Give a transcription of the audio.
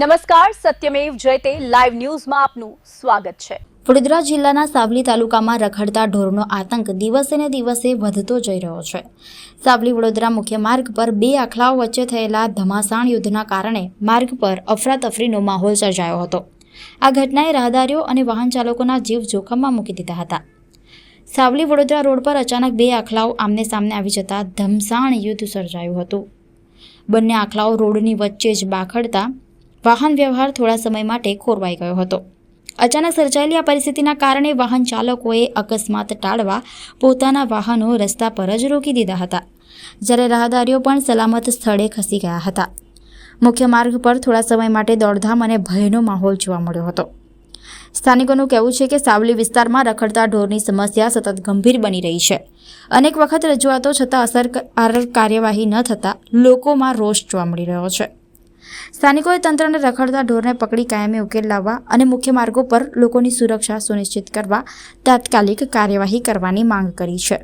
નમસ્કાર, સત્યમેવ જયતે લાઈવ ન્યૂઝમાં આપનું સ્વાગત છે। વડોદરા જિલ્લાના સાવલી તાલુકામાં રખડતા ઢોરનો આતંક દિવસે ને દિવસે વધતો જઈ રહ્યો છે। સાવલી વડોદરા મુખ્ય માર્ગ પર બે આખલાઓ વચ્ચે થયેલા ધમાસાણ યુદ્ધના કારણે માર્ગ પર અફરાતફરીનો માહોલ સર્જાયો હતો। આ ઘટનાએ રાહદારીઓ અને વાહન ચાલકોના જીવ જોખમમાં મૂકી દીધા હતા। સાવલી વડોદરા રોડ પર અચાનક બે આખલાઓ આમને સામને આવી જતા ધમસાણ યુદ્ધ સર્જાયું હતું। બંને આખલાઓ રોડની વચ્ચે જ બાખડતા વાહન વ્યવહાર થોડા સમય માટે ખોરવાઈ ગયો હતો। અચાનક સર્જાયેલી આ પરિસ્થિતિના કારણે વાહન ચાલકોએ અકસ્માત ટાળવા પોતાના વાહનો રસ્તા પર જ રોકી દીધા હતા, જ્યારે રાહદારીઓ પણ સલામત સ્થળે ખસી ગયા હતા। મુખ્ય માર્ગ પર થોડા સમય માટે દોડધામ અને ભયનો માહોલ જોવા મળ્યો હતો। સ્થાનિકોનું કહેવું છે કે સાવલી વિસ્તારમાં રખડતા ઢોરની સમસ્યા સતત ગંભીર બની રહી છે। અનેક વખત રજૂઆતો છતાં અસરકારક કાર્યવાહી ન થતાં લોકોમાં રોષ જોવા મળી રહ્યો છે। સ્થાનિકોએ તંત્રને રખડતા ઢોરને પકડી કાયમી ઉકેલ લાવવા અને મુખ્ય માર્ગો પર લોકોની સુરક્ષા સુનિશ્ચિત કરવા તાત્કાલિક કાર્યવાહી કરવાની માંગ કરી છે।